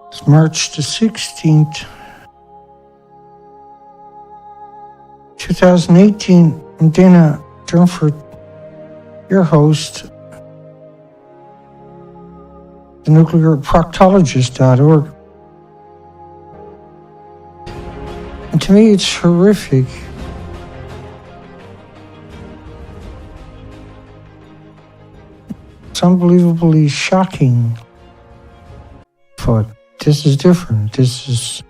It's March the 16th, 2018. I'm Dana Dunford, your host, the nuclearproctologist.org. And to me, it's horrific. It's unbelievably shocking. But this is different. This is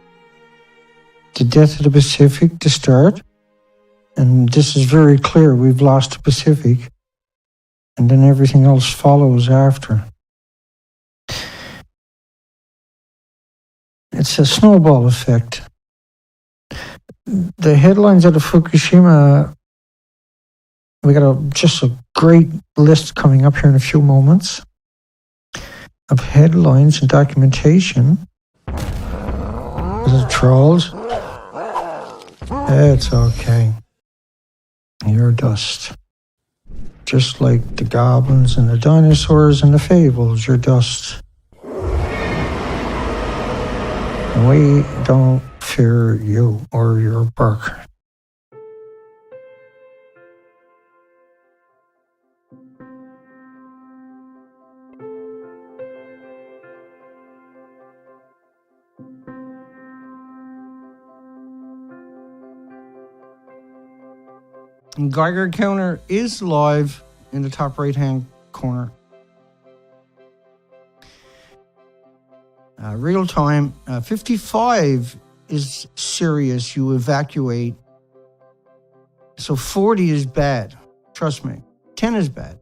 the death of the Pacific to start. And this is very clear. We've lost the Pacific. And then everything else follows after. It's a snowball effect. The headlines out of Fukushima, we got just a great list coming up here in a few moments of headlines and documentation. Is it trolls? It's okay. You're dust. Just like the goblins and the dinosaurs and the fables, you're dust. And we don't fear you or your bark. Geiger counter is live in the top right-hand corner. Real time. 55 is serious. You evacuate. So 40 is bad. Trust me. 10 is bad.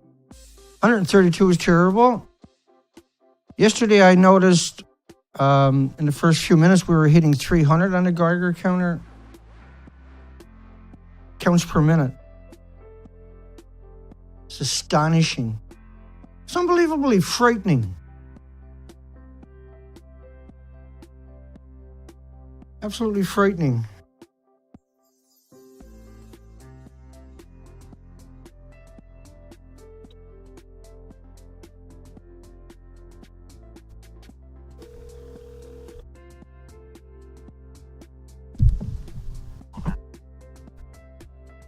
132 is terrible. Yesterday I noticed in the first few minutes we were hitting 300 on the Geiger counter. Counts per minute. It's astonishing. It's unbelievably frightening. Absolutely frightening.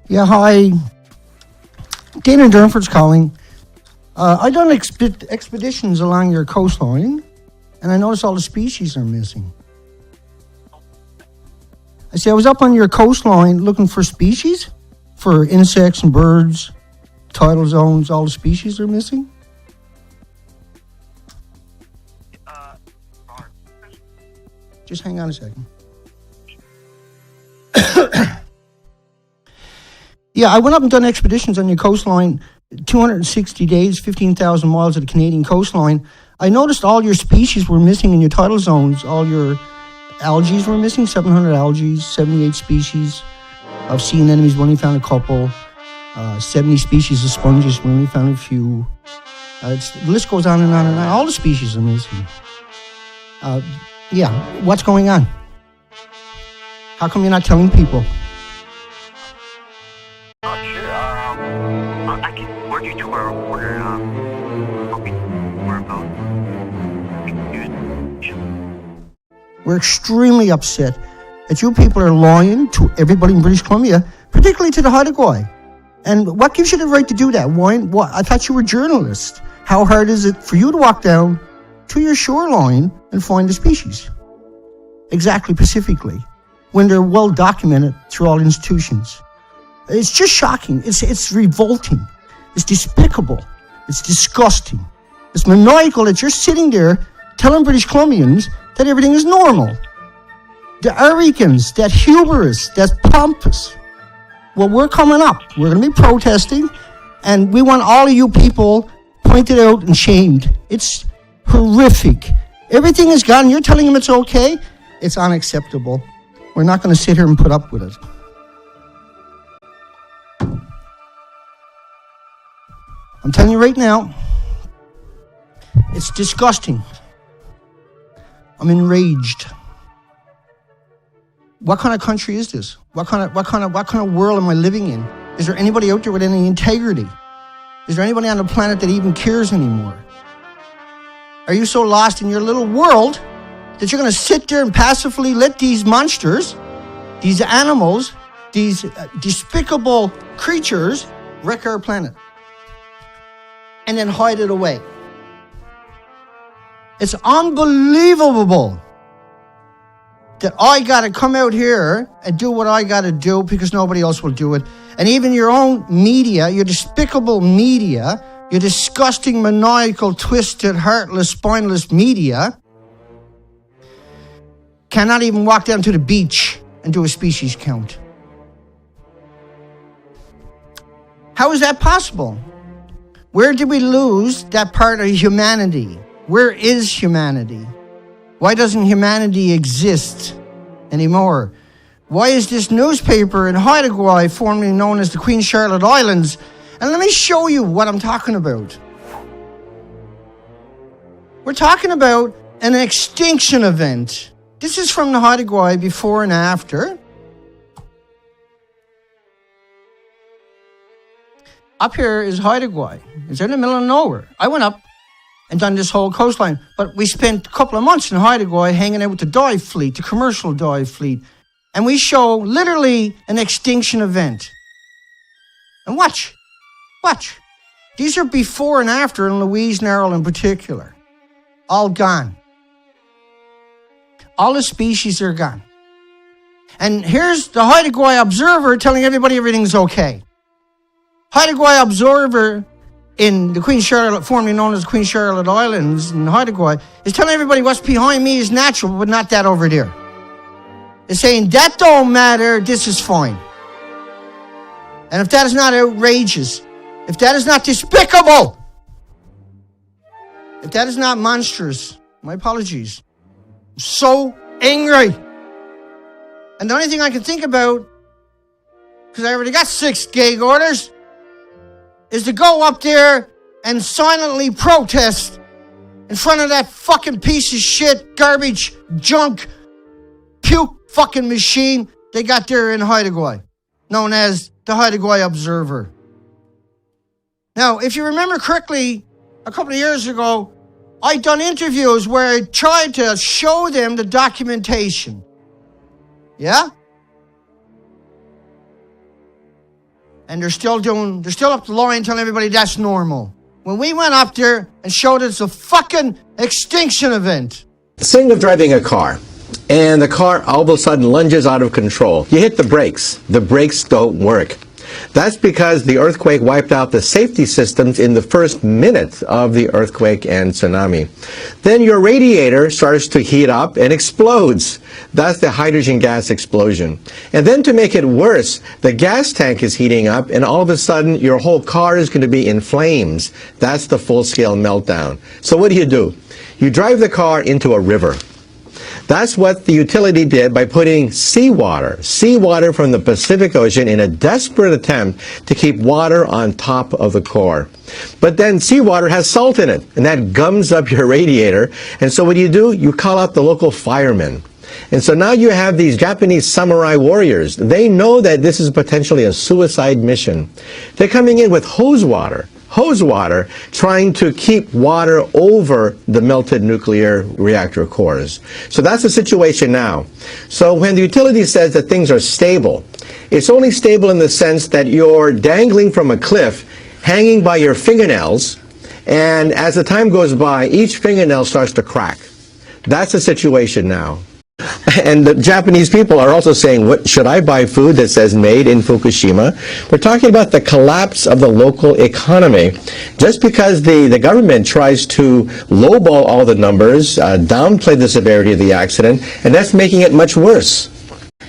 Yeah, hi. Dana Durnford's calling. I've done expeditions along your coastline, and I noticed all the species are missing. I say I was up on your coastline looking for species, for insects and birds, tidal zones, all the species are missing. Just hang on a second. Yeah, I went up and done expeditions on your coastline, 260 days, 15,000 miles of the Canadian coastline. I noticed all your species were missing in your tidal zones. All your algae were missing, 700 algae, 78 species of sea anemones, we only found a couple. 70 species of sponges, we only found a few. The list goes on and on and on. All the species are missing. Yeah, what's going on? How come you're not telling people? I can forward you to our order. More about. We're extremely upset that you people are lying to everybody in British Columbia, particularly to the Haida. And what gives you the right to do that? Why? I thought you were journalists. How hard is it for you to walk down to your shoreline and find the species? Exactly, pacifically, when they're well documented through all institutions. It's just shocking. It's revolting. It's despicable. It's disgusting. It's maniacal that you're sitting there telling British Columbians that everything is normal. The arrogance, that hubris, that pompous. Well, we're coming up. We're going to be protesting, and we want all of you people pointed out and shamed. It's horrific. Everything is gone. You're telling them it's okay? It's unacceptable. We're not going to sit here and put up with it. I'm telling you right now, it's disgusting. I'm enraged. What kind of country is this? What kind of world am I living in? Is there anybody out there with any integrity? Is there anybody on the planet that even cares anymore? Are you so lost in your little world that you're going to sit there and passively let these monsters, these animals, these despicable creatures wreck our planet and then hide it away. It's unbelievable that I got to come out here and do what I got to do because nobody else will do it. And even your own media, your despicable media, your disgusting, maniacal, twisted, heartless, spineless media cannot even walk down to the beach and do a species count. How is that possible? Where did we lose that part of humanity? Where is humanity? Why doesn't humanity exist anymore? Why is this newspaper in Haida, formerly known as the Queen Charlotte Islands? And let me show you what I'm talking about. We're talking about an extinction event. This is from the Haida before and after. Up here is Haida. It's in the middle of nowhere. I went up and done this whole coastline. But we spent a couple of months in Haida hanging out with the dive fleet, the commercial dive fleet. And we show literally an extinction event. And watch. These are before and after in Louise Narrow in particular. All gone. All the species are gone. And here's the Haida Observer telling everybody everything's okay. Haida Observer in the Queen Charlotte, formerly known as the Queen Charlotte Islands in Haida, is telling everybody what's behind me is natural, but not that over there. It's saying that don't matter, this is fine. And if that is not outrageous, if that is not despicable, if that is not monstrous, my apologies. I'm so angry. And the only thing I can think about, because I already got 6 gag orders, is to go up there and silently protest in front of that fucking piece of shit, garbage, junk, puke fucking machine they got there in Haida, known as the Haida Observer. Now, if you remember correctly, a couple of years ago, I done interviews where I tried to show them the documentation. Yeah? And they're still up the line telling everybody that's normal. When we went up there and showed it's a fucking extinction event. Think of driving a car, and the car all of a sudden lunges out of control. You hit the brakes don't work. That's because the earthquake wiped out the safety systems in the first minute of the earthquake and tsunami. Then your radiator starts to heat up and explodes. That's the hydrogen gas explosion. And then to make it worse, the gas tank is heating up and all of a sudden your whole car is going to be in flames. That's the full-scale meltdown. So what do? You drive the car into a river. That's what the utility did by putting seawater from the Pacific Ocean in a desperate attempt to keep water on top of the core. But then seawater has salt in it, and that gums up your radiator. And so what do? You call out the local firemen. And so now you have these Japanese samurai warriors. They know that this is potentially a suicide mission. They're coming in with hose water, trying to keep water over the melted nuclear reactor cores. So that's the situation now. So when the utility says that things are stable, it's only stable in the sense that you're dangling from a cliff, hanging by your fingernails, and as the time goes by, each fingernail starts to crack. That's the situation now. And the Japanese people are also saying, what, should I buy food that says made in Fukushima? We're talking about the collapse of the local economy. Just because the government tries to lowball all the numbers, downplay the severity of the accident, and that's making it much worse.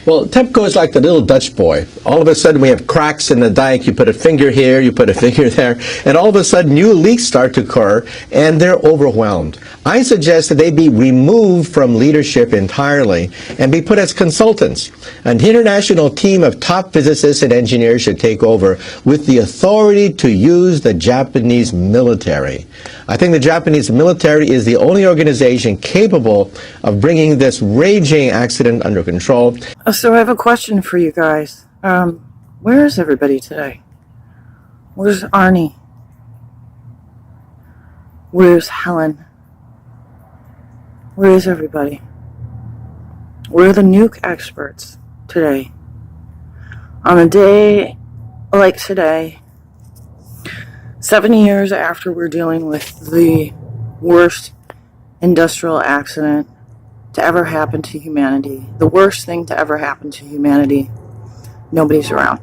Well, TEPCO is like the little Dutch boy. All of a sudden we have cracks in the dike, you put a finger here, you put a finger there, and all of a sudden new leaks start to occur, and they're overwhelmed. I suggest that they be removed from leadership entirely and be put as consultants. An international team of top physicists and engineers should take over with the authority to use the Japanese military. I think the Japanese military is the only organization capable of bringing this raging accident under control. So I have a question for you guys. Where is everybody today? Where's Arnie? Where's Helen? Where is everybody? We're the nuke experts today. On a day like today, 7 years after we're dealing with the worst industrial accident to ever happen to humanity, the worst thing to ever happen to humanity, nobody's around.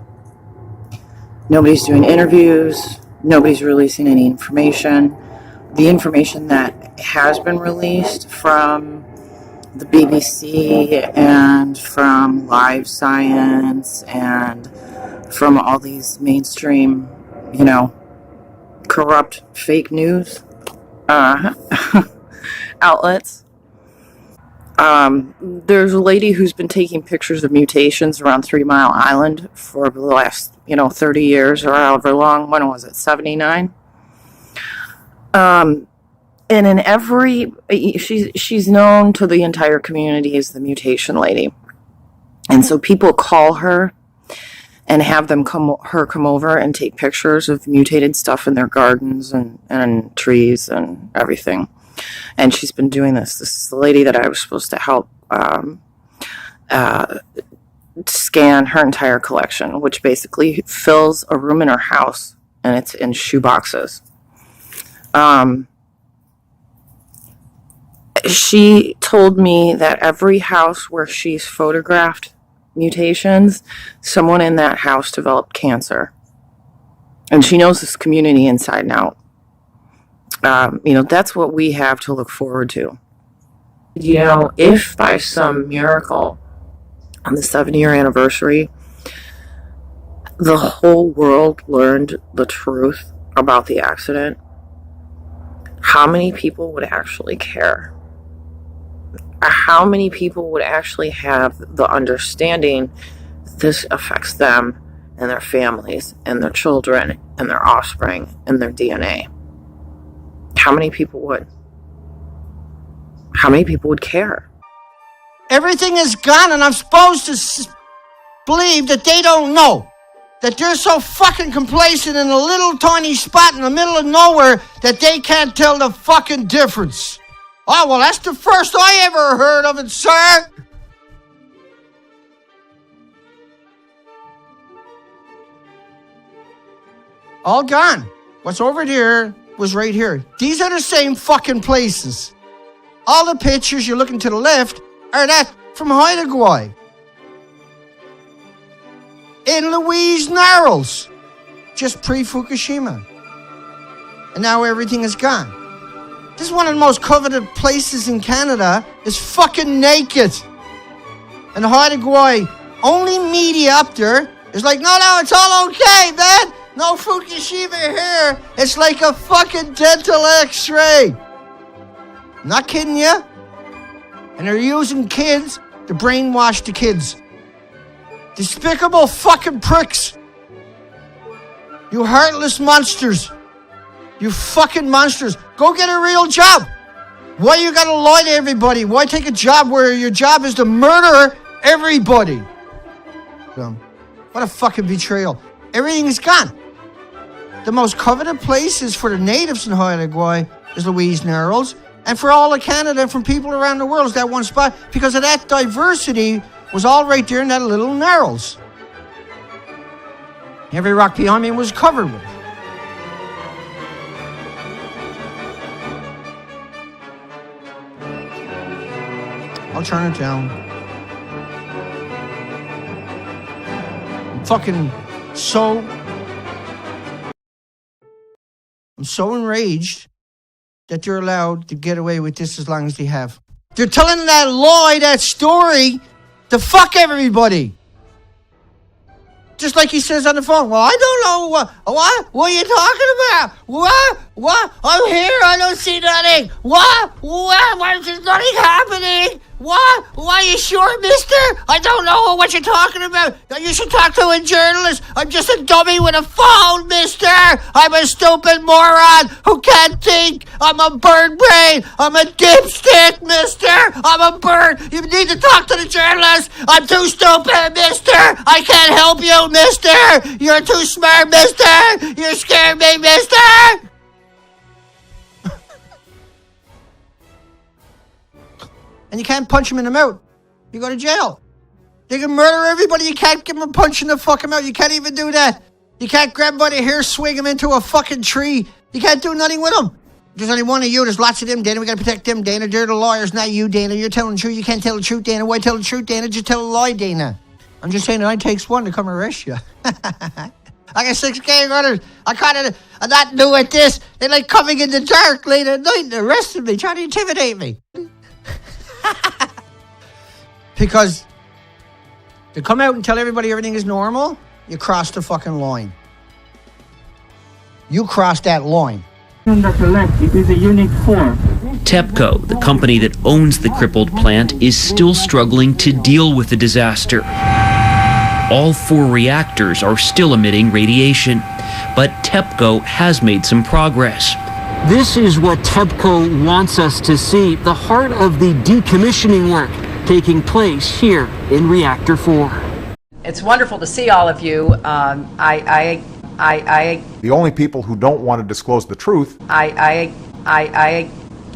Nobody's doing interviews. Nobody's releasing any information. The information that has been released from the BBC and from Live Science and from all these mainstream, corrupt fake news outlets. There's a lady who's been taking pictures of mutations around 3 Mile Island for the last, 30 years or however long. When was it? 79? And in she's known to the entire community as the mutation lady. And so people call her and have them come over and take pictures of mutated stuff in their gardens and trees and everything. And she's been doing this. This is the lady that I was supposed to help scan her entire collection, which basically fills a room in her house, and it's in shoe boxes. She told me that every house where she's photographed mutations, someone in that house developed cancer. And she knows this community inside and out. That's what we have to look forward to. If by some miracle on the 7-year anniversary, the whole world learned the truth about the accident, how many people would actually care? How many people would actually have the understanding that this affects them and their families and their children and their offspring and their DNA? How many people would? How many people would care? Everything is gone, and I'm supposed to believe that they don't know. That they're so fucking complacent in a little tiny spot in the middle of nowhere that they can't tell the fucking difference. Oh, well, that's the first I ever heard of it, sir. All gone. What's over there was right here. These are the same fucking places. All the pictures you're looking to the left are that from Haida in Louise Narrows, just pre-Fukushima. And now everything is gone. This is one of the most coveted places in Canada. It's fucking naked. And Haida, only media up there is like, no, it's all okay, man. No Fukushima here. It's like a fucking dental x-ray. Not kidding you. And they're using kids to brainwash the kids. Despicable fucking pricks. You heartless monsters. You fucking monsters. Go get a real job. Why you gotta lie to everybody? Why take a job where your job is to murder everybody? What a fucking betrayal. Everything is gone. The most coveted places for the natives in Haida is Louise Narrows. And for all of Canada and from people around the world is that one spot because of that diversity was all right there in that little Narrows. Every rock behind me was covered with it. I'll turn it down. I'm so enraged that they're allowed to get away with this as long as they have. They're telling that lie, that story, to fuck everybody. Just like he says on the phone, well, I don't know, what are you talking about? What? I'm here, I don't see nothing. What? There's nothing happening. What? Are you sure, mister? I don't know what you're talking about. You should talk to a journalist. I'm just a dummy with a phone, mister. I'm a stupid moron who can't think. I'm a bird brain. I'm a dipstick, mister. I'm a bird. You need to talk to the journalist. I'm too stupid, mister. I can't help you, mister. You're too smart, mister. You scared me, mister. And you can't punch him in the mouth You go to jail. They can murder everybody. You can't give them a punch in the fucking mouth. You can't even do that. You can't grab them by the hair, swing them into a fucking tree. You can't do nothing with them. There's only one of you. There's lots of them, Dana. We got to protect them, Dana. They're the lawyers, not you, Dana. You're telling the truth. You can't tell the truth, Dana. Why tell the truth, Dana? Just tell a lie, Dana. I'm just saying it only takes one to come arrest you. I got 6 gang runners. I caught it. I'm not doing this. They're like coming in the dark late at night and arresting me, trying to intimidate me. Because to come out and tell everybody everything is normal, you cross the fucking line. You cross that line. Dr. Left, it is a unique form. TEPCO, the company that owns the crippled plant, is still struggling to deal with the disaster. All 4 reactors are still emitting radiation, but TEPCO has made some progress. This is what TEPCO wants us to see, the heart of the decommissioning work taking place here in Reactor 4. It's wonderful to see all of you. The only people who don't want to disclose the truth. I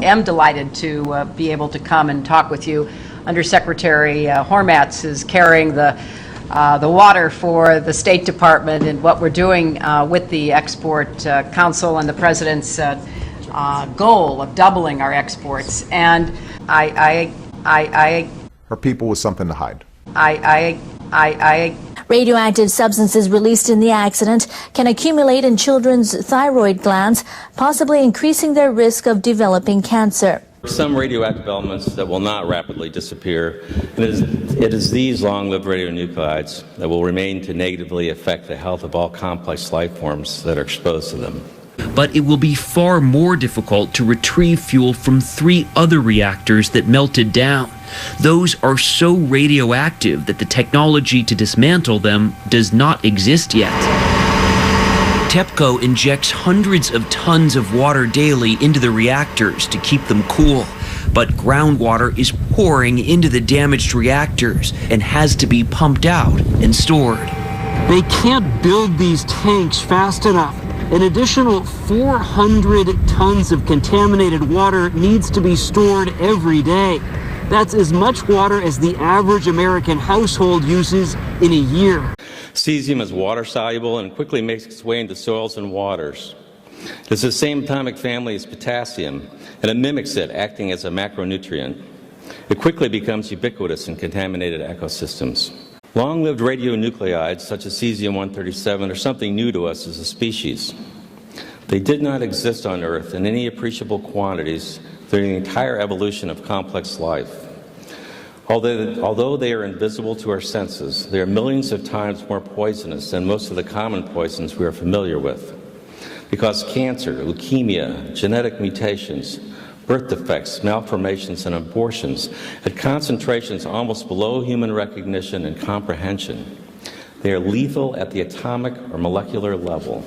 am delighted to be able to come and talk with you. Undersecretary Hormats is carrying the water for the State Department and what we're doing with the Export Council and the President's goal of doubling our exports. And Her people with something to hide. Radioactive substances released in the accident can accumulate in children's thyroid glands, possibly increasing their risk of developing cancer. Some radioactive elements that will not rapidly disappear, and it is these long-lived radionuclides that will remain to negatively affect the health of all complex life forms that are exposed to them. But it will be far more difficult to retrieve fuel from 3 other reactors that melted down. Those are so radioactive that the technology to dismantle them does not exist yet. TEPCO injects hundreds of tons of water daily into the reactors to keep them cool, but groundwater is pouring into the damaged reactors and has to be pumped out and stored. They can't build these tanks fast enough. An additional 400 tons of contaminated water needs to be stored every day. That's as much water as the average American household uses in a year. Cesium is water soluble and quickly makes its way into soils and waters. It's the same atomic family as potassium, and it mimics it, acting as a macronutrient. It quickly becomes ubiquitous in contaminated ecosystems. Long-lived radionuclides, such as cesium-137, are something new to us as a species. They did not exist on Earth in any appreciable quantities during the entire evolution of complex life. Although they are invisible to our senses, they are millions of times more poisonous than most of the common poisons we are familiar with. Because cancer, leukemia, genetic mutations, birth defects, malformations, and abortions at concentrations almost below human recognition and comprehension. They are lethal at the atomic or molecular level.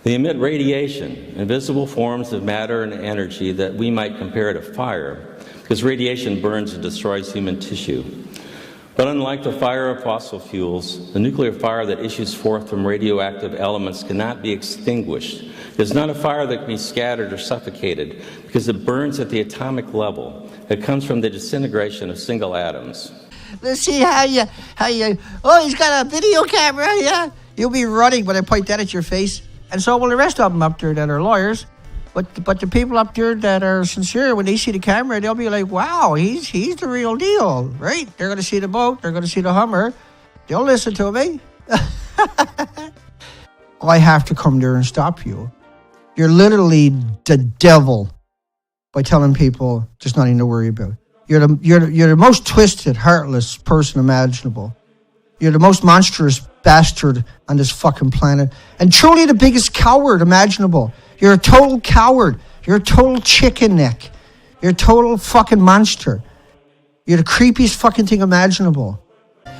They emit radiation, invisible forms of matter and energy that we might compare to fire, because radiation burns and destroys human tissue. But unlike the fire of fossil fuels, the nuclear fire that issues forth from radioactive elements cannot be extinguished. It's not a fire that can be scattered or suffocated because it burns at the atomic level. It comes from the disintegration of single atoms. Let's see how you, oh, he's got a video camera, yeah? You'll be running when I point that at your face. And so will the rest of them up there that are lawyers. But the people up there that are sincere, when they see the camera, they'll be like, wow, he's the real deal, right? They're going to see the boat. They're going to see the Hummer. They'll listen to me. I have to come there and stop you. You're literally the devil by telling people there's nothing to worry about. You're the most twisted, heartless person imaginable. You're the most monstrous bastard on this fucking planet. And truly the biggest coward imaginable. You're a total coward. You're a total chicken neck. You're a total fucking monster. You're the creepiest fucking thing imaginable.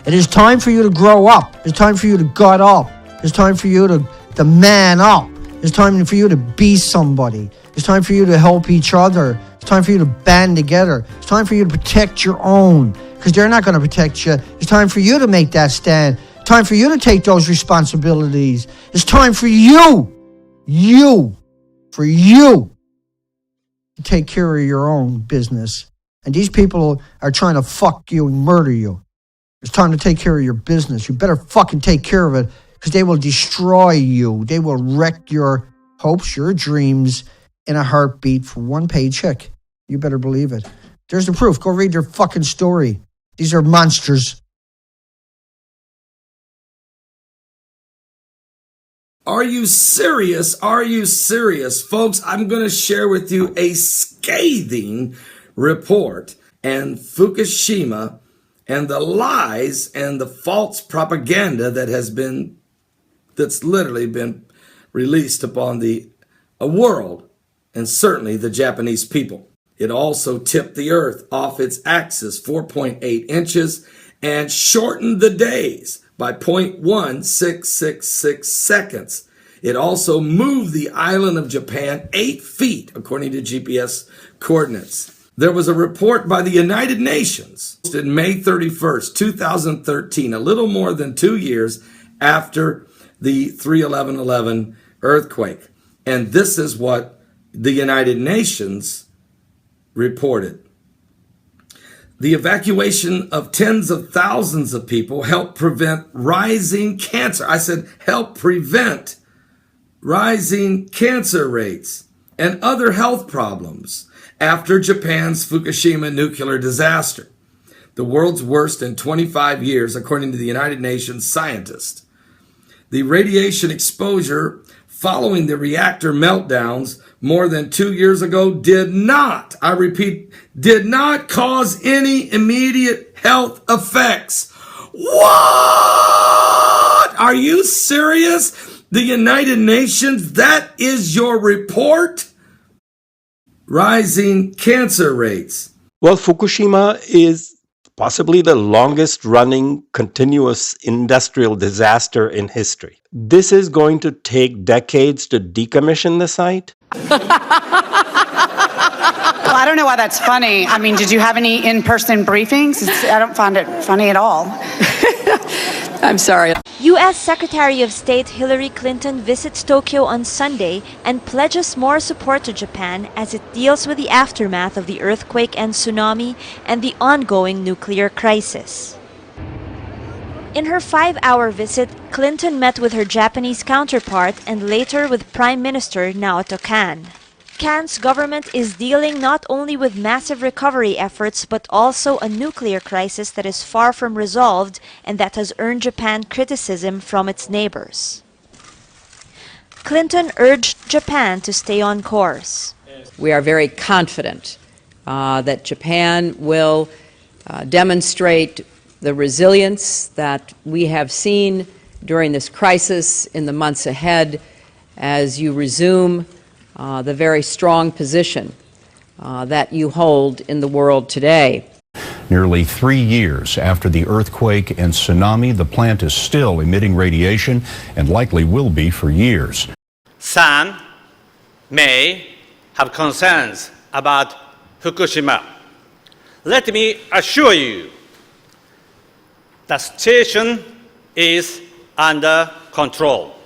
It is time for you to grow up. It's time for you to gut up. It's time for you to man up. It's time for you to be somebody. It's time for you to help each other. It's time for you to band together. It's time for you to protect your own, because they're not going to protect you. It's time for you to make that stand. It's time for you to take those responsibilities. It's time for you to take care of your own business. And these people are trying to fuck you and murder you. It's time to take care of your business. You better fucking take care of it, because they will destroy you. They will wreck your hopes, your dreams in a heartbeat for one paycheck. You better believe it. There's the proof. Go read their fucking story. These are monsters. Are you serious? Are you serious? Folks, I'm going to share with you a scathing report and Fukushima and the lies and the false propaganda that's literally been released upon the world, and certainly the Japanese people. It also tipped the earth off its axis 4.8 inches and shortened the days by 0.1666 seconds. It also moved the island of Japan 8 feet, according to GPS coordinates. There was a report by the United Nations on May 31st, 2013, a little more than 2 years after the 3/11/11 earthquake. And this is what the United Nations reported. The evacuation of tens of thousands of people helped prevent rising cancer. I said help prevent rising cancer rates and other health problems after Japan's Fukushima nuclear disaster, the world's worst in 25 years, according to the United Nations scientists. The radiation exposure following the reactor meltdowns more than 2 years ago did not, I repeat, did not cause any immediate health effects. What? Are you serious? The United Nations, that is your report? Rising cancer rates. Well, Fukushima is possibly the longest running continuous industrial disaster in history. This is going to take decades to decommission the site. Well, I don't know why that's funny. I mean, did you have any in-person briefings? I don't find it funny at all. I'm sorry. U.S. Secretary of State Hillary Clinton visits Tokyo on Sunday and pledges more support to Japan as it deals with the aftermath of the earthquake and tsunami and the ongoing nuclear crisis. In her 5-hour visit, Clinton met with her Japanese counterpart and later with Prime Minister Naoto Kan. Kan's government is dealing not only with massive recovery efforts but also a nuclear crisis that is far from resolved and that has earned Japan criticism from its neighbors. Clinton urged Japan to stay on course. We are very confident that Japan will demonstrate the resilience that we have seen during this crisis in the months ahead as you resume the very strong position that you hold in the world today. Nearly 3 years after the earthquake and tsunami, the plant is still emitting radiation and likely will be for years. Some may have concerns about Fukushima. Let me assure you, the situation is under control.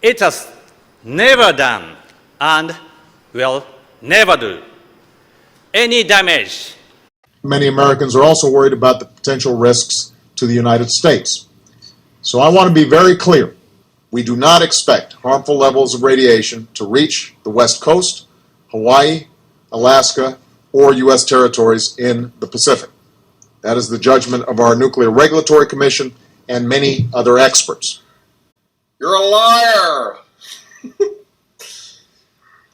It has never done and will never do any damage. Many Americans are also worried about the potential risks to the United States. So I want to be very clear. We do not expect harmful levels of radiation to reach the West Coast, Hawaii, Alaska, or U.S. territories in the Pacific. That is the judgment of our Nuclear Regulatory Commission and many other experts. You're a liar!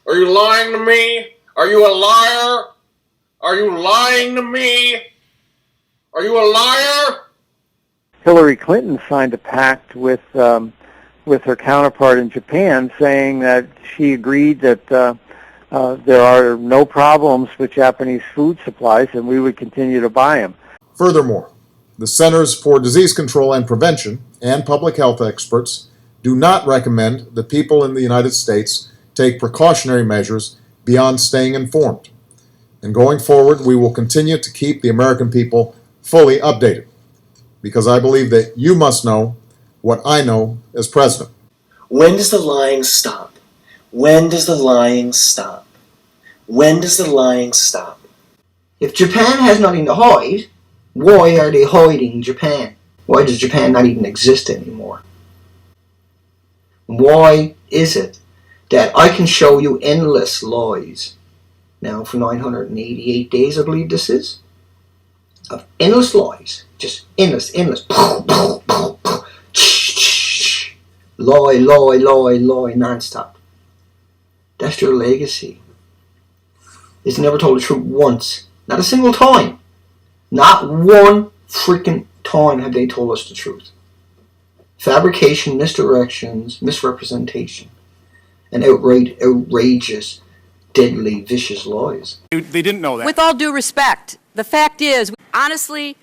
Are you lying to me? Are you a liar? Are you lying to me? Are you a liar? Hillary Clinton signed a pact with her counterpart in Japan, saying that she agreed that there are no problems with Japanese food supplies, and we would continue to buy them. Furthermore, the Centers for Disease Control and Prevention and public health experts do not recommend that people in the United States take precautionary measures beyond staying informed. And going forward, we will continue to keep the American people fully updated, because I believe that you must know what I know as president. When does the lying stop? When does the lying stop? When does the lying stop? If Japan has nothing to hide, why are they hiding Japan? Why does Japan not even exist anymore? Why is it that I can show you endless lies, now for 988 days I believe this is, of endless lies, just endless, lie, non-stop. That's your legacy. It's never told the truth once. Not a single time. Not one freaking time have they told us the truth. Fabrication, misdirections, misrepresentation, and outrageous, deadly, vicious lies. They didn't know that. With all due respect, the fact is, honestly...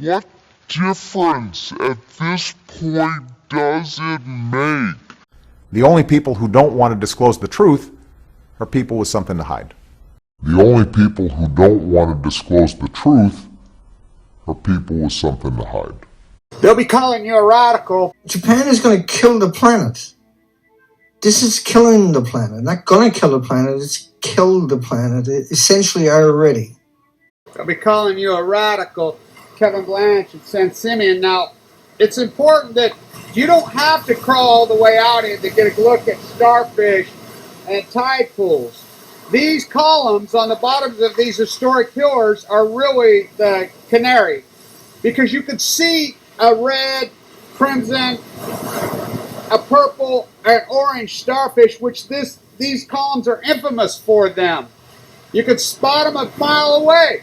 What difference at this point does it make? The only people who don't want to disclose the truth are people with something to hide. The only people who don't want to disclose the truth are people with something to hide. They'll be calling you a radical. Japan is going to kill the planet. This is killing the planet. Not going to kill the planet, it's killed the planet, essentially already. They'll be calling you a radical, Kevin Blanch and San Simeon. Now, it's important that you don't have to crawl all the way out here to get a look at starfish and tide pools. These columns on the bottoms of these historic pillars are really the canary, because you could see a red, crimson, a purple, and orange starfish, which these columns are infamous for them. You could spot them a mile away.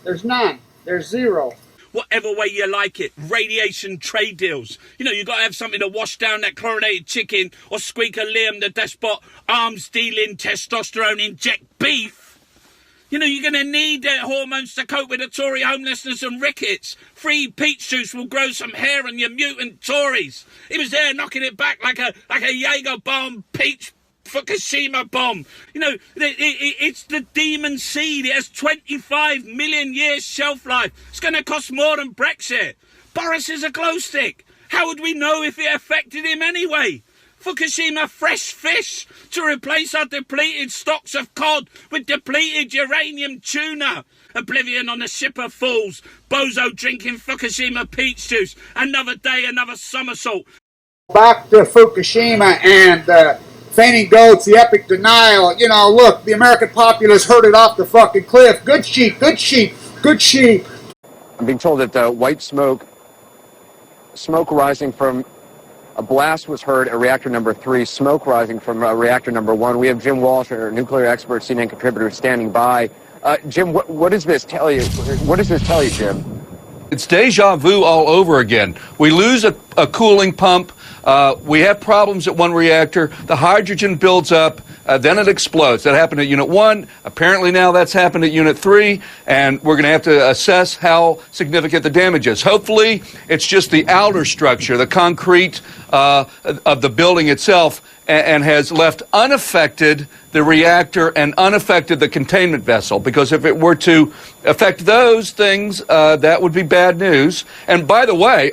There's none. There's zero. Whatever way you like it, radiation trade deals. You know, you got to have something to wash down that chlorinated chicken or squeak a Liam the despot, arms dealing, testosterone inject beef. You know, you're going to need their hormones to cope with the Tory homelessness and rickets. Free peach juice will grow some hair on your mutant Tories. He was there knocking it back like a Jaeger bomb, peach Fukushima bomb. You know, it's the demon seed. It has 25 million years shelf life. It's going to cost more than Brexit. Boris is a glow stick. How would we know if it affected him anyway? Fukushima fresh fish to replace our depleted stocks of cod with depleted uranium tuna. Oblivion on a ship of fools. Bozo drinking Fukushima peach juice. Another day, another somersault. Back to Fukushima and fainting goats, the epic denial. You know, look, the American populace herded off the fucking cliff. Good sheep, good sheep, good sheep. I'm being told that white smoke rising from a blast was heard at reactor number 3, smoke rising from reactor number 1. We have Jim Walsh, our nuclear expert, CNN contributor, standing by. Jim, what does this tell you? What does this tell you, Jim? It's deja vu all over again. We lose a cooling pump. We have problems at one reactor. The hydrogen builds up. Then it explodes. That happened at Unit 1. Apparently now that's happened at Unit 3. And we're going to have to assess how significant the damage is. Hopefully it's just the outer structure, the concrete of the building itself, and has left unaffected the reactor and unaffected the containment vessel. Because if it were to affect those things, that would be bad news. And by the way,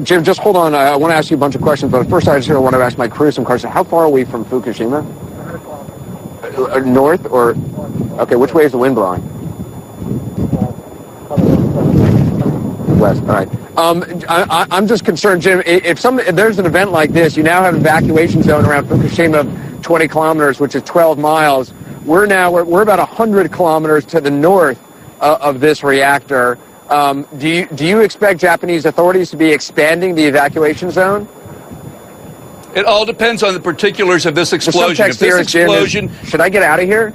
Jim, just hold on. I want to ask you a bunch of questions, but first I just want to ask my crew some questions. How far are we from Fukushima? North or... Okay, which way is the wind blowing? West, all right. I'm just concerned, Jim, if there's an event like this, you now have an evacuation zone around Fukushima of 20 kilometers, which is 12 miles. We're about 100 kilometers to the north of this reactor. Do you expect Japanese authorities to be expanding the evacuation zone? It all depends on the particulars of this explosion. If this explosion, should I get out of here?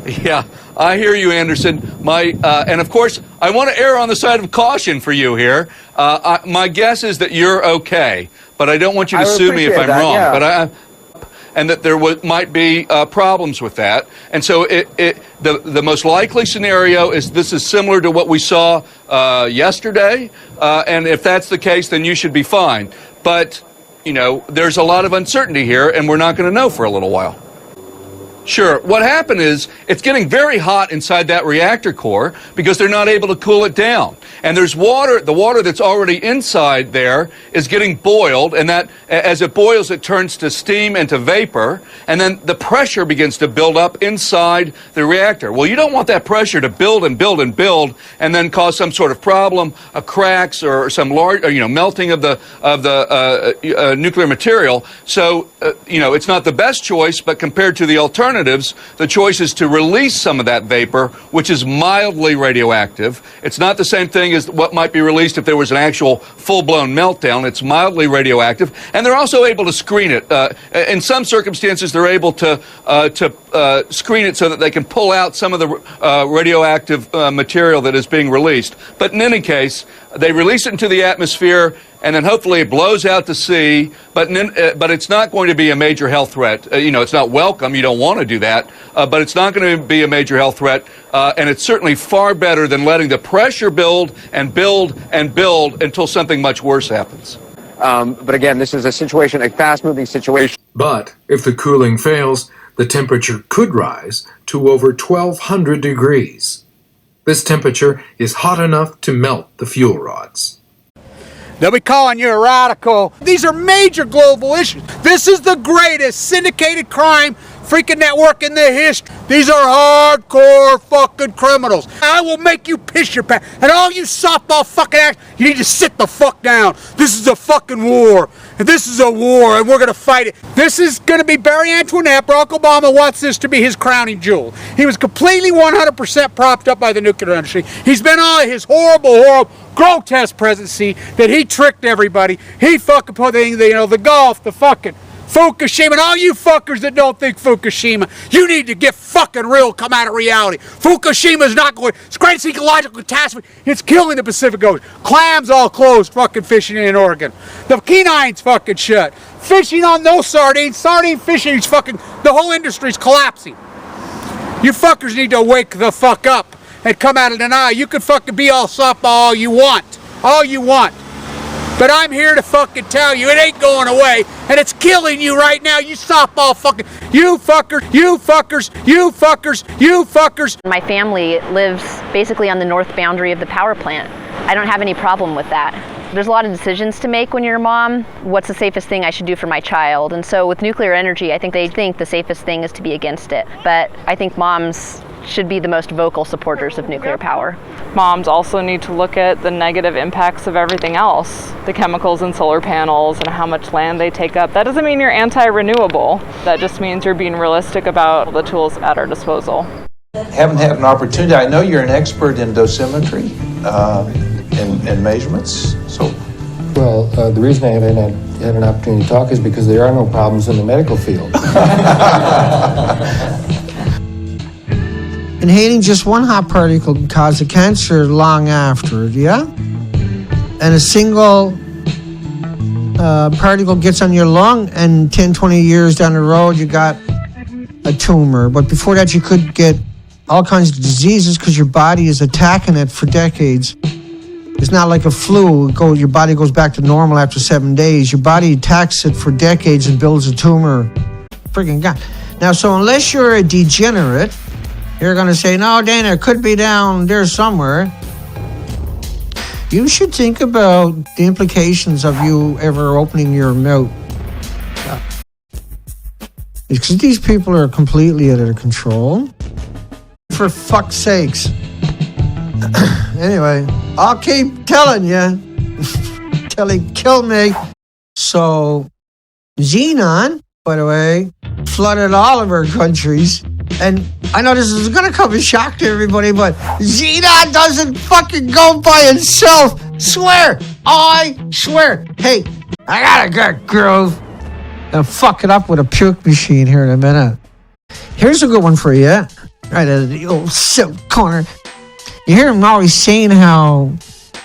Yeah, I hear you, Anderson. And of course, I want to err on the side of caution for you here. My guess is that you're okay, but I don't want you to sue me if I'm wrong. Yeah. But and that there might be problems with that. And so the most likely scenario is this is similar to what we saw yesterday. And if that's the case, then you should be fine. But, you know, there's a lot of uncertainty here, and we're not going to know for a little while. Sure. What happened is it's getting very hot inside that reactor core because they're not able to cool it down. And there's water, the water that's already inside there is getting boiled, and that as it boils, it turns to steam and to vapor, and then the pressure begins to build up inside the reactor. Well, you don't want that pressure to build and build and build and then cause some sort of problem, cracks or some large, melting of the nuclear material. So, it's not the best choice, but compared to the alternatives, the choice is to release some of that vapor, which is mildly radioactive. It's not the same thing as what might be released if there was an actual full-blown meltdown. It's mildly radioactive, and they're also able to screen it. In some circumstances, they're able to screen it so that they can pull out some of the radioactive material that is being released. But in any case, they release it into the atmosphere, and then hopefully it blows out to sea, but it's not going to be a major health threat. It's not welcome. You don't want to do that, but it's not going to be a major health threat, and it's certainly far better than letting the pressure build and build and build until something much worse happens. But again, this is a situation, a fast-moving situation. But if the cooling fails, the temperature could rise to over 1,200 degrees. This temperature is hot enough to melt the fuel rods. They'll be calling you a radical. These are major global issues. This is the greatest syndicated crime freaking network in the history. These are hardcore fucking criminals. I will make you piss your pants. And all you softball fucking acts, you need to sit the fuck down. This is a fucking war. And this is a war, and we're going to fight it. This is going to be Barry Antoinette. Barack Obama wants this to be his crowning jewel. He was completely 100% propped up by the nuclear industry. He's been on his horrible, grotesque presidency that he tricked everybody. He fucking put the Gulf, the fucking Fukushima, and all you fuckers that don't think Fukushima, you need to get fucking real, come out of reality. Fukushima's not going, it's the greatest ecological catastrophe, it's killing the Pacific Ocean. Clams all closed, fucking fishing in Oregon. The Kenines fucking shut. Fishing on those sardine fishing is fucking, the whole industry's collapsing. You fuckers need to wake the fuck up and come out of denial. You can fucking be all softball all you want. But I'm here to fucking tell you, it ain't going away, and it's killing you right now, you softball fucking, you fuckers, you fuckers, you fuckers, you fuckers. My family lives basically on the north boundary of the power plant. I don't have any problem with that. There's a lot of decisions to make when you're a mom. What's the safest thing I should do for my child? And so with nuclear energy, I think they think the safest thing is to be against it. But I think moms should be the most vocal supporters of nuclear power. Moms also need to look at the negative impacts of everything else, the chemicals in solar panels and how much land they take up. That doesn't mean you're anti-renewable. That just means you're being realistic about the tools at our disposal. Haven't had an opportunity. I know you're an expert in dosimetry and measurements. So, well, the reason I haven't had an opportunity to talk is because there are no problems in the medical field. Inhaling just one hot particle can cause a cancer long after, yeah? And a single particle gets on your lung, and 10, 20 years down the road, you got a tumor. But before that, you could get all kinds of diseases because your body is attacking it for decades. It's not like a flu. Your body goes back to normal after 7 days. Your body attacks it for decades and builds a tumor. Friggin' God. Now, so unless you're a degenerate, you're going to say, no, Dana, it could be down there somewhere. You should think about the implications of you ever opening your mouth. Because these people are completely out of control. For fuck's sakes. Anyway, I'll keep telling you. Till he kill me. So, xenon, by the way, flooded all of our countries. And I know this is going to come as a shock to everybody, but xenon doesn't fucking go by itself. I swear. Hey, I got a good groove. I'll fuck it up with a puke machine here in a minute. Here's a good one for you. Right out of the old silk corner. You hear him always saying how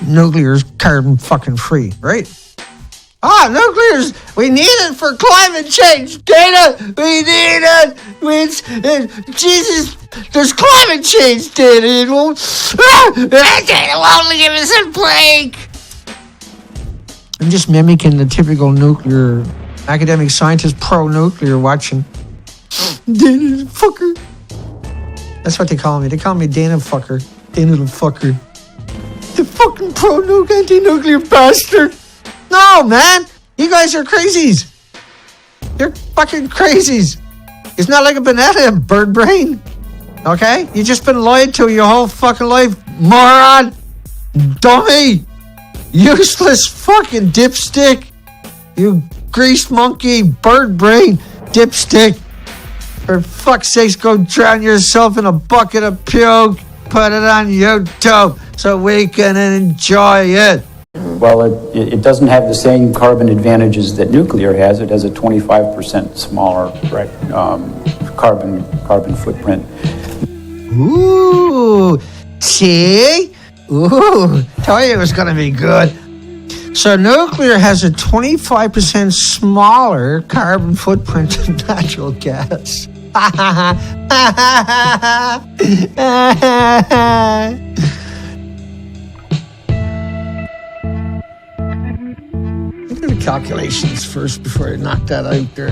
nuclear is carbon fucking free, right? Nuclear's, we need it for climate change, Dana. We need it. Jesus, there's climate change, Dana. It won't give us a break. I'm just mimicking the typical nuclear academic scientist pro-nuclear watching. Dana fucker. That's what they call me. They call me Dana fucker. Dana little fucker. The fucking pro-nuke anti-nuclear bastard. No, man. You guys are crazies. You're fucking crazies. It's not like a banana, bird brain. Okay? You just been lied to your whole fucking life, moron. Dummy. Useless fucking dipstick. You greased monkey, bird brain, dipstick. For fuck's sakes, go drown yourself in a bucket of puke. Put it on YouTube so we can enjoy it. Well, it doesn't have the same carbon advantages that nuclear has. It has a 25% smaller carbon footprint. Ooh, see? Ooh, told you it was going to be good. So nuclear has a 25% smaller carbon footprint than natural gas. Look at the calculations first before I knock that out there.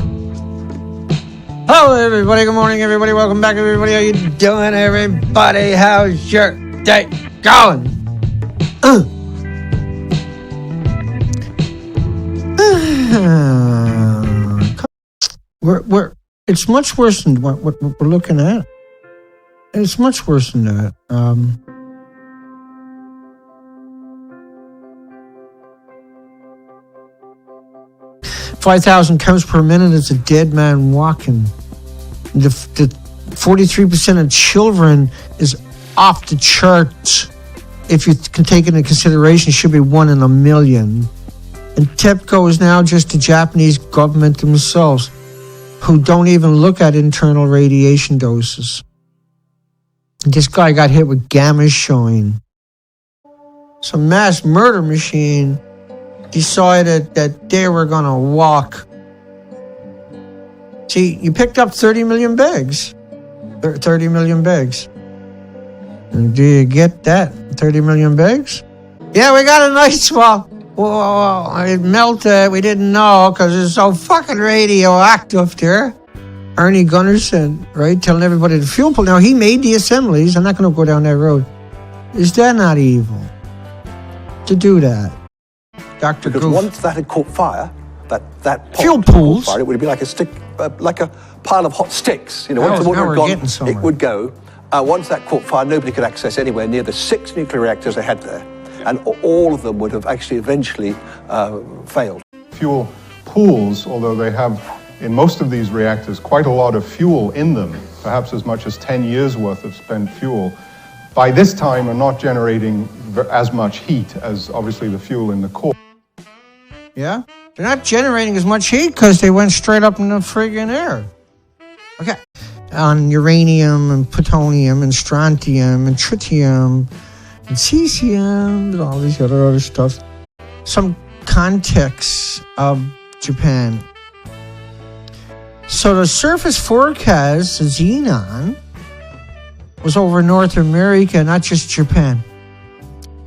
Hello, everybody. Good morning, everybody. Welcome back, everybody. How you doing, everybody? How's your day going? It's much worse than what we're looking at. It's much worse than that. 5,000 counts per minute is a dead man walking. The 43% of children is off the charts. If you can take it into consideration, it should be 1 in a million. And TEPCO is now just the Japanese government themselves, who don't even look at internal radiation doses. This guy got hit with gamma showing. Some mass murder machine decided that they were going to walk. See, you picked up 30 million bags. 30 million bags. And do you get that? 30 million bags? Yeah, we got a nice one. Whoa, it melted. We didn't know because it's so fucking radioactive there. Ernie Gunnarsson, right, telling everybody the fuel pool. Now, he made the assemblies. I'm not going to go down that road. Is that not evil to do that? Dr. Because Goof. once that had caught fire, that fuel pools, fire, it would be like a stick, like a pile of hot sticks. You know, once the water had gone, it would go. Once that caught fire, nobody could access anywhere near the 6 nuclear reactors they had there. And all of them would have actually eventually failed. Fuel pools, although they have in most of these reactors quite a lot of fuel in them, perhaps as much as 10 years worth of spent fuel, by this time are not generating as much heat as obviously the fuel in the core. Yeah? They're not generating as much heat because they went straight up in the friggin' air. Okay. On uranium and plutonium and strontium and tritium and cesium and all these other stuff. Some context of Japan. So the surface forecast, the xenon, was over North America, not just Japan.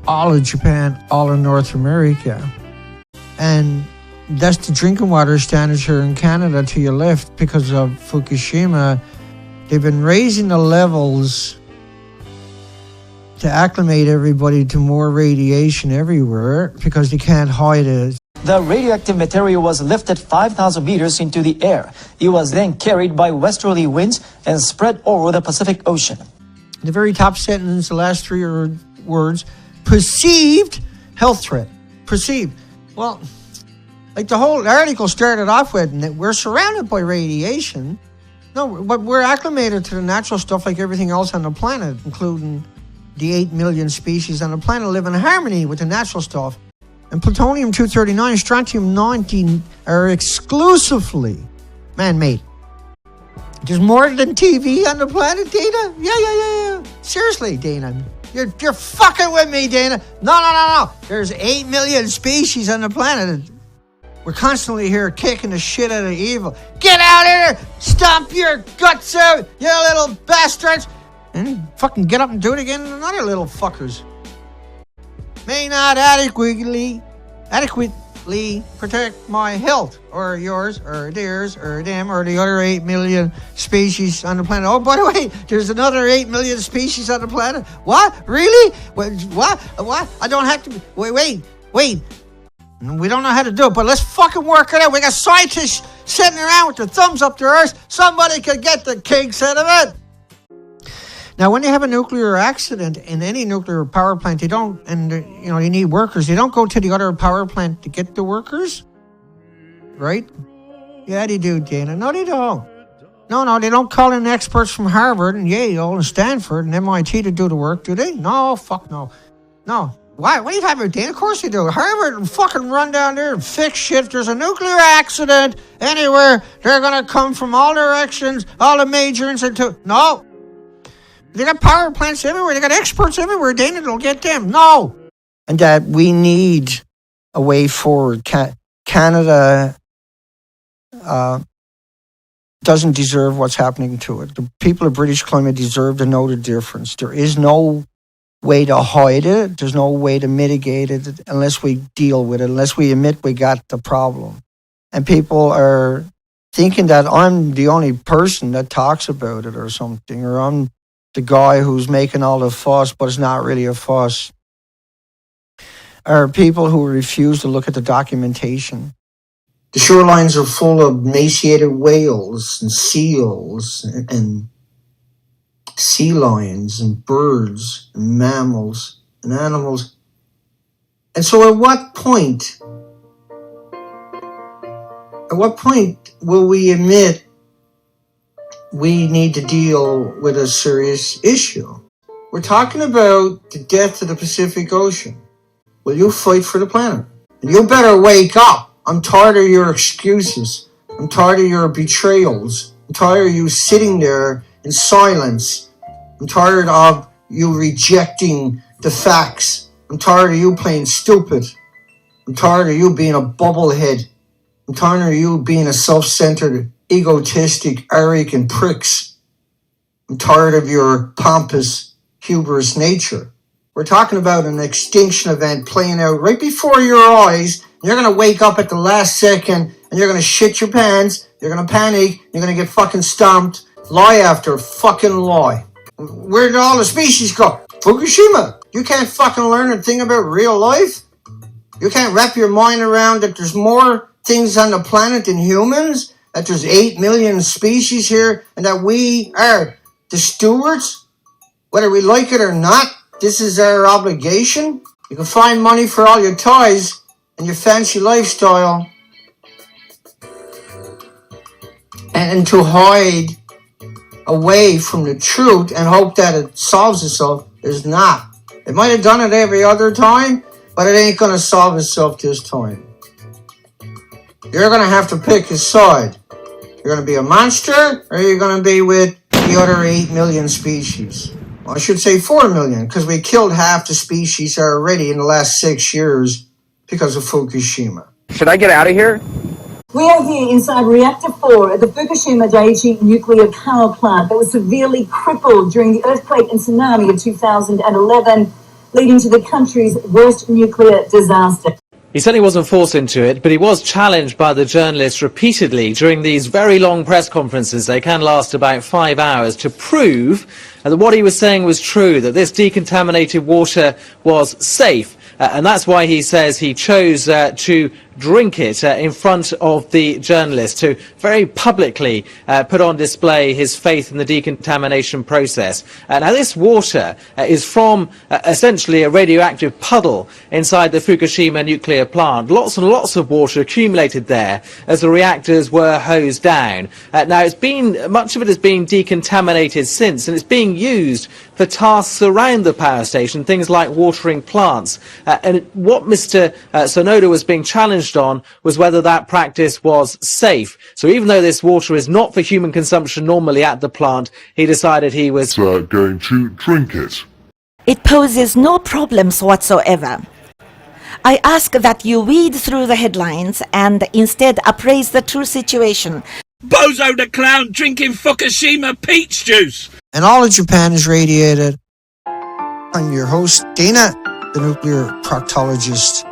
All of Japan, all of North America. And that's the drinking water standards here in Canada to your left because of Fukushima. They've been raising the levels to acclimate everybody to more radiation everywhere because they can't hide it. The radioactive material was lifted 5,000 meters into the air. It was then carried by westerly winds and spread over the Pacific Ocean. The very top sentence, the last 3 words, perceived health threat. Perceived. Well, like the whole article started off with, we're surrounded by radiation. No, but we're acclimated to the natural stuff like everything else on the planet, including the 8 million species on the planet live in harmony with the natural stuff. And plutonium-239, strontium-90 are exclusively man-made. There's more than TV on the planet, Dana? Yeah. Seriously, Dana. You're fucking with me, Dana. No. There's 8 million species on the planet. We're constantly here kicking the shit out of evil. Get out of here! Stomp your guts out, you little bastards! And fucking get up and do it again to another little fuckers. May not adequate Lee, protect my health, or yours, or theirs, or them, or the other 8 million species on the planet. Oh, by the way, there's another 8 million species on the planet. What? Really? What? I don't have to... Wait. We don't know how to do it, but let's fucking work it out. We got scientists sitting around with their thumbs up their arse. Somebody could get the kinks out of it. Now, when you have a nuclear accident in any nuclear power plant, you don't, and you need workers. You don't go to the other power plant to get the workers, right? Yeah, they do, Dana. No, they don't. No, they don't call in experts from Harvard and Yale and Stanford and MIT to do the work, do they? No, fuck no. No. Why? What are you talking about, Dana? Of course they do. Harvard and fucking run down there and fix shit. If there's a nuclear accident anywhere, they're going to come from all directions, all the major institutes. No. They got power plants everywhere. They got experts everywhere. Dana, they'll get them. No. And that we need a way forward. Canada doesn't deserve what's happening to it. The people of British Columbia deserve to know the difference. There is no way to hide it. There's no way to mitigate it unless we deal with it, unless we admit we got the problem. And people are thinking that I'm the only person that talks about it or something, or I'm the guy who's making all the fuss, but it's not really a fuss. Are people who refuse to look at the documentation. The shorelines are full of emaciated whales and seals and sea lions and birds and mammals and animals. And so at what point will we admit we need to deal with a serious issue? We're talking about the death of the Pacific Ocean. Will you fight for the planet? And you better wake up. I'm tired of your excuses. I'm tired of your betrayals. I'm tired of you sitting there in silence. I'm tired of you rejecting the facts. I'm tired of you playing stupid. I'm tired of you being a bubblehead. I'm tired of you being a self-centered, egotistic, arrogant pricks. I'm tired of your pompous, hubris nature. We're talking about an extinction event playing out right before your eyes. You're going to wake up at the last second and you're going to shit your pants. You're going to panic. You're going to get fucking stomped. Lie after fucking lie. Where did all the species go? Fukushima. You can't fucking learn a thing about real life? You can't wrap your mind around that there's more things on the planet than humans? That there's 8 million species here and that we are the stewards? Whether we like it or not, this is our obligation. You can find money for all your toys and your fancy lifestyle. And to hide away from the truth and hope that it solves itself is not. It might have done it every other time, but it ain't going to solve itself this time. You're going to have to pick a side. You're going to be a monster, or you're going to be with the other 8 million species. Well, I should say 4 million, because we killed half the species already in the last 6 years because of Fukushima. Should I get out of here? We are here inside Reactor 4 at the Fukushima Daiichi nuclear power plant that was severely crippled during the earthquake and tsunami of 2011, leading to the country's worst nuclear disaster. He certainly wasn't forced into it, but he was challenged by the journalists repeatedly during these very long press conferences. They can last about 5 hours, to prove that what he was saying was true, that this decontaminated water was safe. And that's why he says he chose to drink it in front of the journalists, to very publicly put on display his faith in the decontamination process. Now, this water is from essentially a radioactive puddle inside the Fukushima nuclear plant. Lots and lots of water accumulated there as the reactors were hosed down. Now, much of it has been decontaminated since, and it's being used for tasks around the power station, things like watering plants. And what Mr. Sonoda was being challenged on was whether that practice was safe. So even though this water is not for human consumption normally at the plant, he decided he was going to drink it. It poses no problems whatsoever. I ask that you read through the headlines and instead appraise the true situation. Bozo the clown drinking Fukushima peach juice. And all of Japan is radiated. I'm your host, Dana, the nuclear proctologist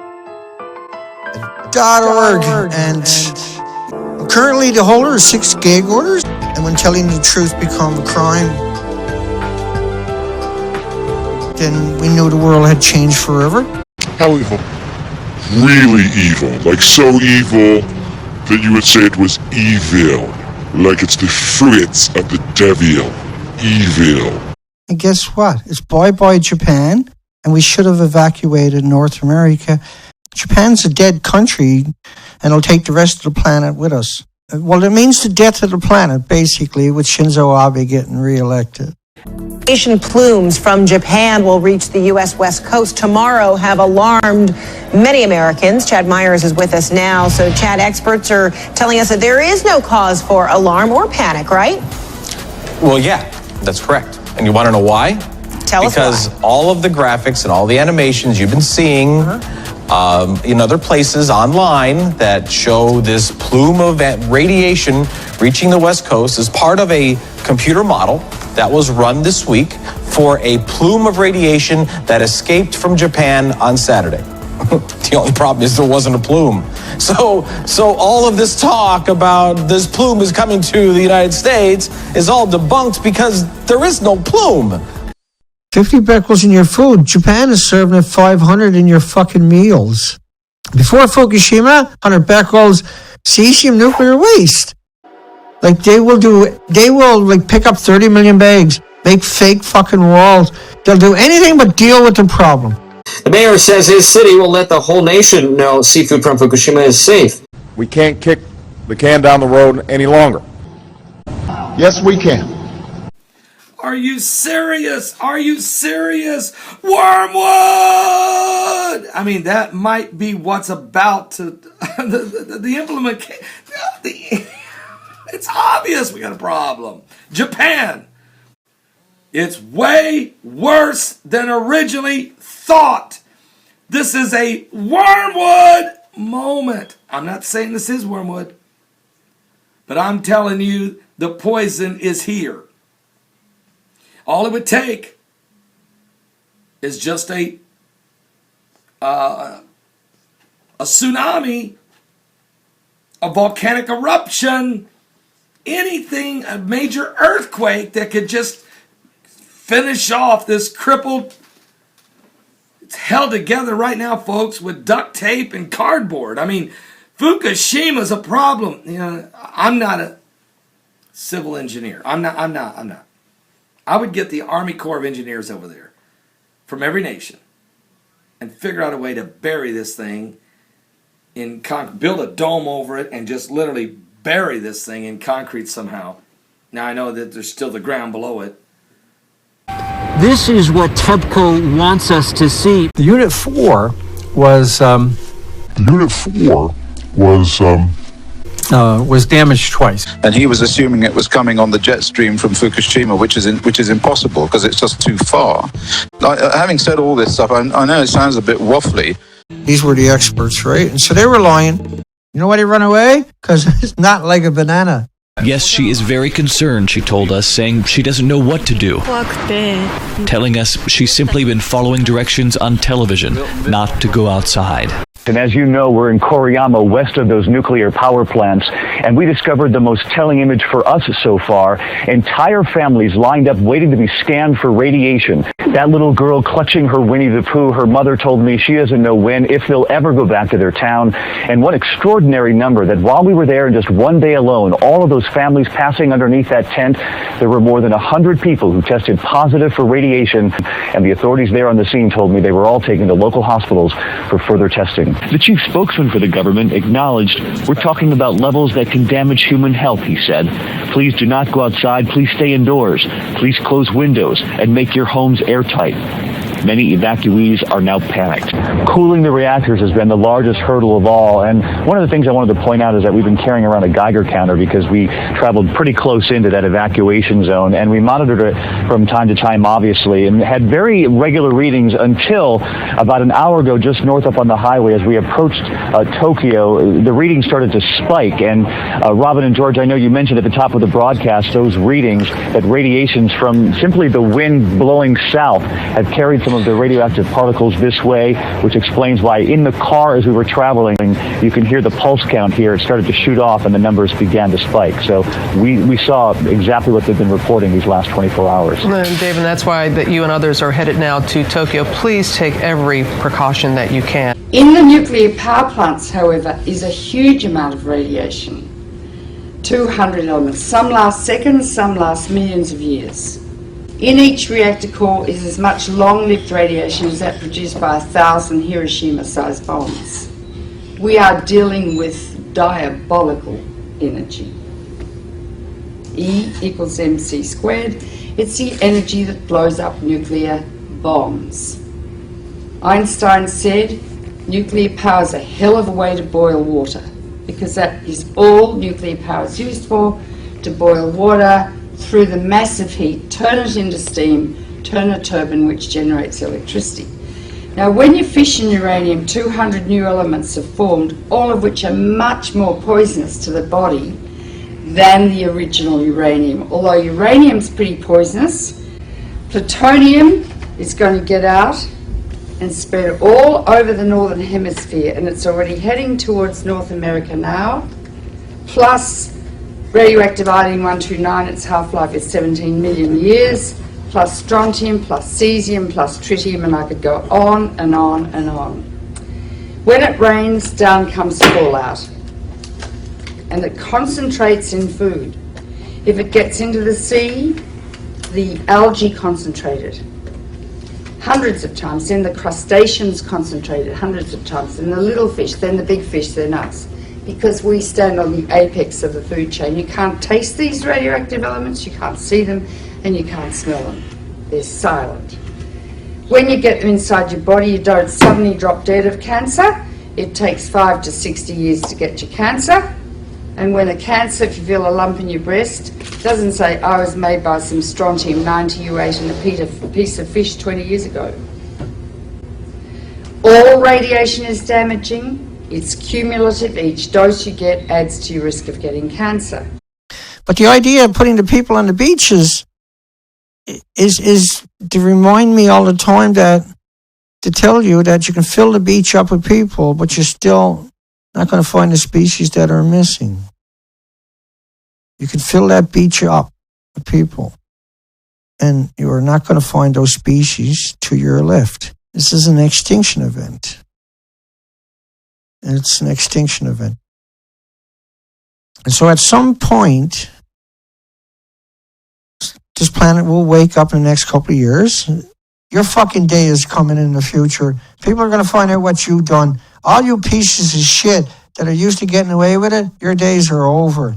at .org. And currently the holder is 6 gag orders. And when telling the truth become a crime, then we knew the world had changed forever. How evil? Really evil. Like so evil that you would say it was evil. Like it's the fruits of the devil. Evil. And guess what? It's bye-bye Japan, and we should have evacuated North America. Japan's a dead country, and it'll take the rest of the planet with us. Well, it means the death of the planet, basically, with Shinzo Abe getting re-elected. Radiation plumes from Japan will reach the U.S. West Coast tomorrow, have alarmed many Americans. Chad Myers is with us now. So, Chad, experts are telling us that there is no cause for alarm or panic, right? Well, yeah, that's correct. And you want to know why? Tell us why. Because all of the graphics and all the animations you've been seeing in other places online that show this plume of radiation reaching the West Coast is part of a computer model that was run this week for a plume of radiation that escaped from Japan on Saturday. The only problem is there wasn't a plume. So all of this talk about this plume is coming to the United States is all debunked because there is no plume. 50 becquerels in your food. Japan is serving at 500 in your fucking meals. Before Fukushima, 100 becquerels, cesium nuclear waste. Like they will like pick up 30 million bags, make fake fucking walls. They'll do anything but deal with the problem. The mayor says his city will let the whole nation know seafood from Fukushima is safe. We can't kick the can down the road any longer. Yes, we can. Are you serious? Are you serious? Wormwood! I mean, that might be what's about to... the implement... It's obvious we got a problem. Japan. It's way worse than originally thought. This is a wormwood moment. I'm not saying this is wormwood, but I'm telling you the poison is here. All it would take is just a tsunami, a volcanic eruption, anything, a major earthquake that could just finish off this crippled. It's held together right now, folks, with duct tape and cardboard. I mean, Fukushima's a problem. You know, I'm not a civil engineer. I'm not. I would get the Army Corps of Engineers over there from every nation and figure out a way to bury this thing in concrete, build a dome over it and just literally bury this thing in concrete somehow. Now I know that there's still the ground below it. This is what TEPCO wants us to see. The Unit 4 was damaged twice. And he was assuming it was coming on the jet stream from Fukushima, which is impossible because it's just too far. Having said all this stuff, I know it sounds a bit waffly. These were the experts, right? And so they were lying. You know why they run away? Because it's not like a banana. Yes, she is very concerned, she told us, saying she doesn't know what to do. Telling us she's simply been following directions on television, not to go outside. And as you know, we're in Koriyama, west of those nuclear power plants, and we discovered the most telling image for us so far. Entire families lined up waiting to be scanned for radiation. That little girl clutching her Winnie the Pooh, her mother told me she doesn't know when, if they'll ever go back to their town. And one extraordinary number, that while we were there in just one day alone, all of those families passing underneath that tent, there were more than 100 people who tested positive for radiation, and the authorities there on the scene told me they were all taken to local hospitals for further testing. The chief spokesman for the government acknowledged, "We're talking about levels that can damage human health," he said. "Please do not go outside. Please stay indoors. Please close windows and make your homes airtight." Many evacuees are now panicked. Cooling the reactors has been the largest hurdle of all, and one of the things I wanted to point out is that we've been carrying around a Geiger counter because we traveled pretty close into that evacuation zone, and we monitored it from time to time, obviously, and had very regular readings until about an hour ago, just north up on the highway, as we approached Tokyo, the readings started to spike, and Robin and George, I know you mentioned at the top of the broadcast those readings, that radiations from simply the wind blowing south have carried some some of the radioactive particles this way, which explains why in the car as we were traveling, you can hear the pulse count here. It started to shoot off and the numbers began to spike. So we saw exactly what they've been reporting these last 24 hours. And Dave, and that's why that you and others are headed now to Tokyo. Please take every precaution that you can. In the nuclear power plants, however, is a huge amount of radiation. 200 elements. Some last seconds, some last millions of years. In each reactor core is as much long-lived radiation as that produced by 1,000 Hiroshima-sized bombs. We are dealing with diabolical energy. E equals mc squared. It's the energy that blows up nuclear bombs. Einstein said, nuclear power is a hell of a way to boil water, because that is all nuclear power is used for, to boil water through the massive heat, turn it into steam, turn a turbine which generates electricity. Now when you fission uranium, 200 new elements are formed, all of which are much more poisonous to the body than the original uranium. Although uranium's pretty poisonous, plutonium is going to get out and spread all over the northern hemisphere, and it's already heading towards North America now. Plus radioactive iodine-129, its half-life is 17 million years, plus strontium, plus cesium, plus tritium, and I could go on and on and on. When it rains, down comes fallout, and it concentrates in food. If it gets into the sea, the algae concentrated hundreds of times, then the crustaceans concentrated hundreds of times, then the little fish, then the big fish, they're nuts. Because we stand on the apex of the food chain. You can't taste these radioactive elements, you can't see them, and you can't smell them. They're silent. When you get them inside your body, you don't suddenly drop dead of cancer. It takes 5 to 60 years to get your cancer. And when a cancer, if you feel a lump in your breast, doesn't say, I was made by some strontium-90 you ate in a piece of fish 20 years ago. All radiation is damaging. It's cumulative. Each dose you get adds to your risk of getting cancer. But the idea of putting the people on the beaches is to remind me all the time that, to tell you that you can fill the beach up with people, but you're still not going to find the species that are missing. You can fill that beach up with people, and you are not going to find those species to your left. This is an extinction event. It's an extinction event. And so at some point, this planet will wake up in the next couple of years. Your fucking day is coming in the future. People are going to find out what you've done. All you pieces of shit that are used to getting away with it, your days are over.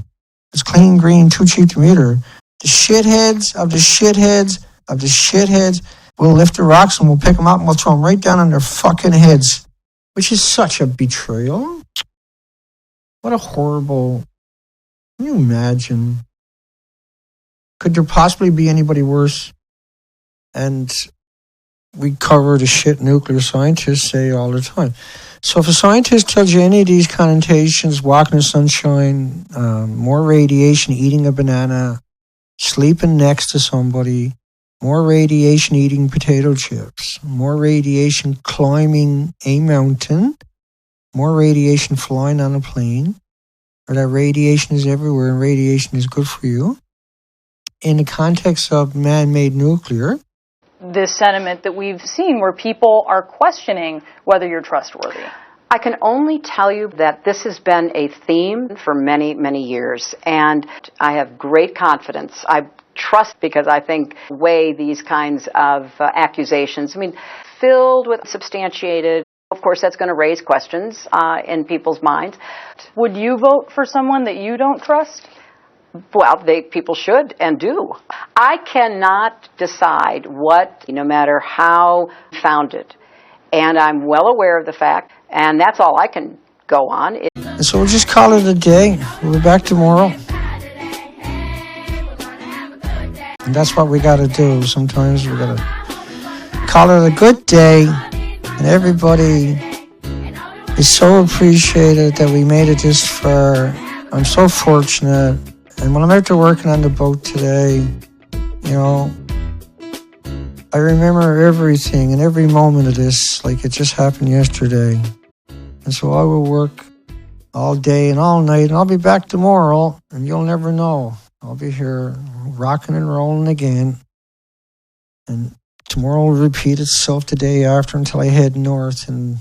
It's clean, green, too cheap to meter. The shitheads of the shitheads of the shitheads, we'll lift the rocks and we'll pick them up and we'll throw them right down on their fucking heads, which is such a betrayal. What a horrible... Can you imagine? Could there possibly be anybody worse? And we cover the shit nuclear scientists say all the time. So if a scientist tells you any of these connotations, walking in the sunshine, more radiation, eating a banana, sleeping next to somebody, more radiation, eating potato chips, more radiation, climbing a mountain, more radiation, flying on a plane, or that radiation is everywhere and radiation is good for you, in the context of man-made nuclear, this sentiment that we've seen where people are questioning whether you're trustworthy? I can only tell you that this has been a theme for many, many years, and I have great confidence. I trust because I think weigh these kinds of accusations, filled with substantiated. Of course, that's going to raise questions in people's minds. Would you vote for someone that you don't trust? Well, people should and do. I cannot decide what, no matter how founded, and I'm well aware of the fact, and that's all I can go on. And so we'll just call it a day. We'll be back tomorrow. And that's what we got to do. Sometimes we got to call it a good day, and everybody is so appreciated that we made it this far. I'm so fortunate. And when I'm out there working on the boat today, I I remember everything and every moment of this like it just happened yesterday. And so I will work all day and all night, and I'll be back tomorrow, and you'll never know. I'll be here rocking and rolling again. And tomorrow will repeat itself the day after until I head north, and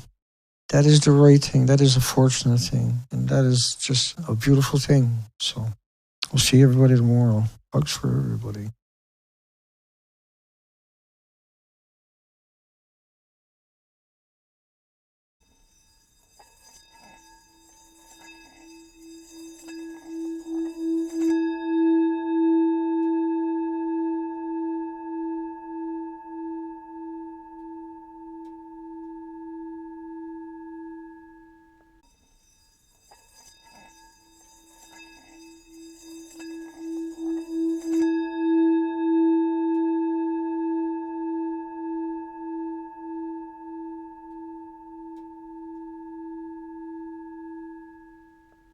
that is the right thing. That is a fortunate thing, and that is just a beautiful thing. So we'll see everybody tomorrow. Hugs for everybody.